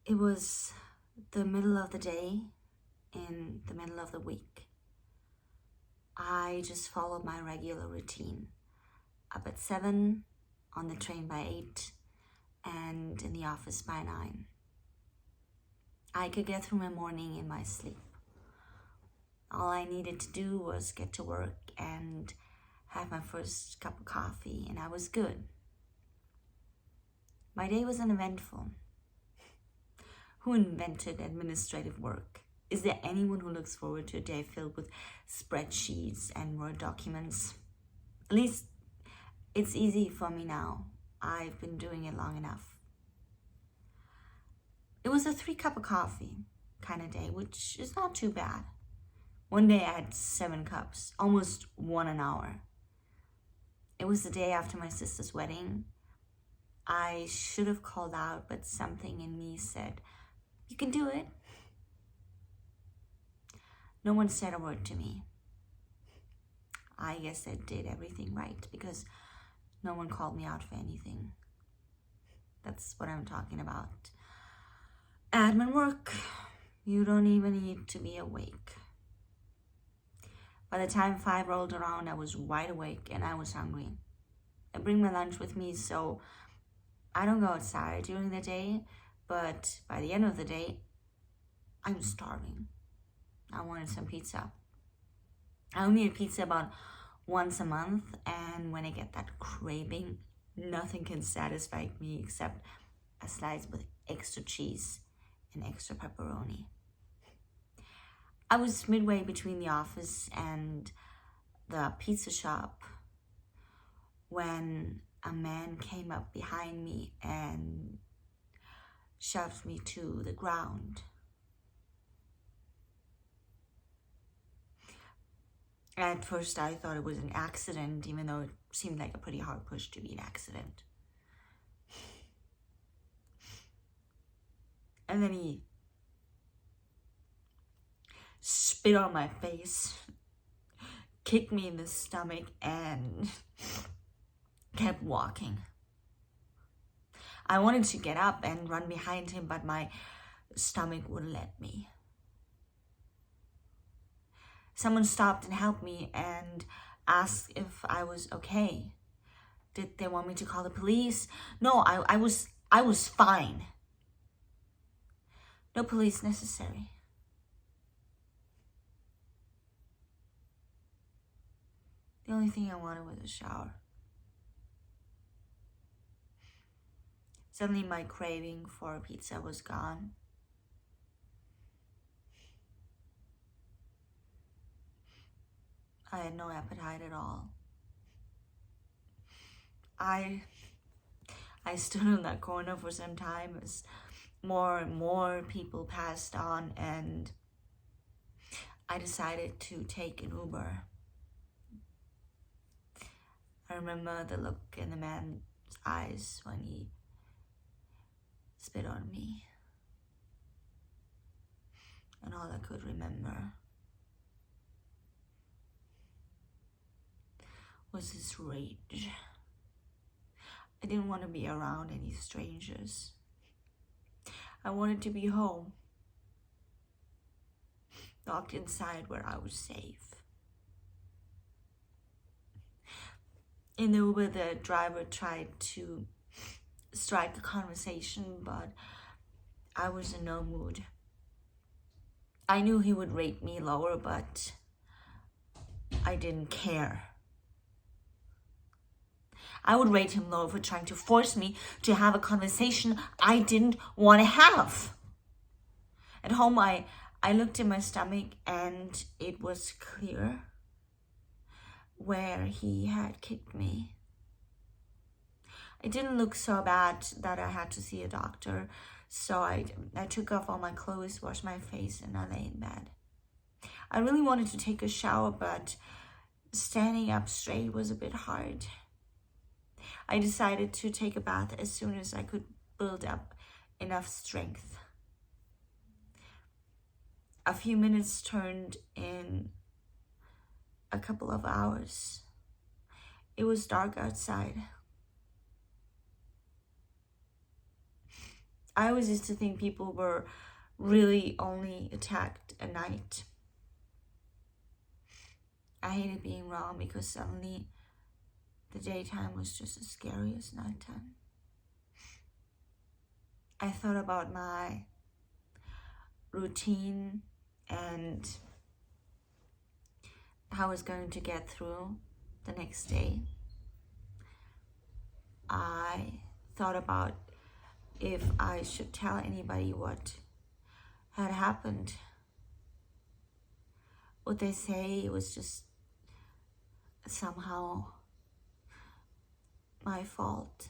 It was the middle of the day in the middle of the week. I just followed my regular routine. Up at 7, on the train by 8, and in the office by 9. I could get through my morning in my sleep. All I needed to do was get to work and have my first cup of coffee, and I was good. My day was uneventful. Who invented administrative work? Is there anyone who looks forward to a day filled with spreadsheets and Word documents? At least it's easy for me now. I've been doing it long enough. It was a 3-cup of coffee kind of day, which is not too bad. One day I had 7 cups, almost one an hour. It was the day after my sister's wedding. I should have called out, but something in me said, "You can do it." No one said a word to me. I guess I did everything right because no one called me out for anything. That's what I'm talking about. Admin work, you don't even need to be awake. By the time 5 rolled around, I was wide awake and I was hungry. I bring my lunch with me, so I don't go outside during the day, but by the end of the day, I'm starving. I wanted some pizza. I only eat pizza about once a month, and when I get that craving, nothing can satisfy me except a slice with extra cheese and extra pepperoni. I was midway between the office and the pizza shop when a man came up behind me and shoved me to the ground. At first I thought it was an accident, even though it seemed like a pretty hard push to be an accident. And then he spit on my face, kicked me in the stomach, and kept walking. I wanted to get up and run behind him, but my stomach wouldn't let me. Someone stopped and helped me and asked if I was okay. Did they want me to call the police? No, I was fine. No police necessary. The only thing I wanted was a shower. Suddenly my craving for pizza was gone. I had no appetite at all. I stood in that corner for some time as more and more people passed on, and I decided to take an Uber. I remember the look in the man's eyes when he spit on me. And all I could remember was his rage. I didn't want to be around any strangers. I wanted to be home, locked inside where I was safe. In the Uber, the driver tried to strike a conversation, but I was in no mood. I knew he would rate me lower, but I didn't care. I would rate him lower for trying to force me to have a conversation I didn't want to have. At home, I looked in my stomach and it was clear where he had kicked me. It didn't look so bad that I had to see a doctor, so I took off all my clothes, washed my face, and I lay in bed. I really wanted to take a shower, but standing up straight was a bit hard. I decided to take a bath as soon as I could build up enough strength. A few minutes turned in a couple of hours. It was dark outside. I always used to think people were really only attacked at night. I hated being wrong because suddenly the daytime was just as scary as nighttime. I thought about my routine and how I was going to get through the next day. I thought about if I should tell anybody what had happened. Would they say it was just somehow my fault?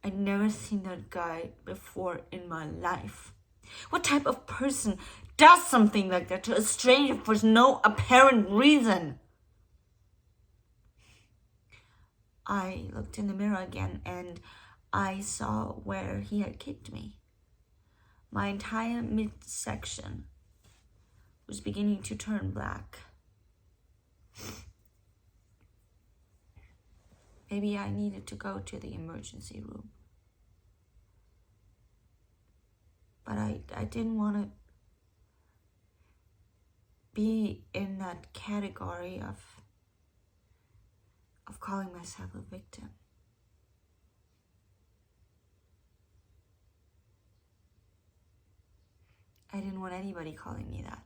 I'd never seen that guy before in my life. What type of person does something like that to a stranger for no apparent reason? I looked in the mirror again and I saw where he had kicked me. My entire midsection was beginning to turn black. Maybe I needed to go to the emergency room. But I didn't want to be in that category of calling myself a victim. I didn't want anybody calling me that.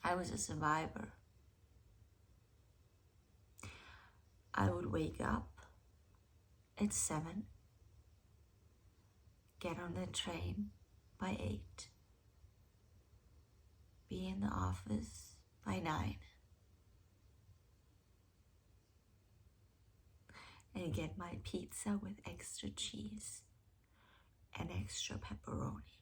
I was a survivor. I would wake up at 7, get on the train by 8, be in the office by 9, and get my pizza with extra cheese and extra pepperoni.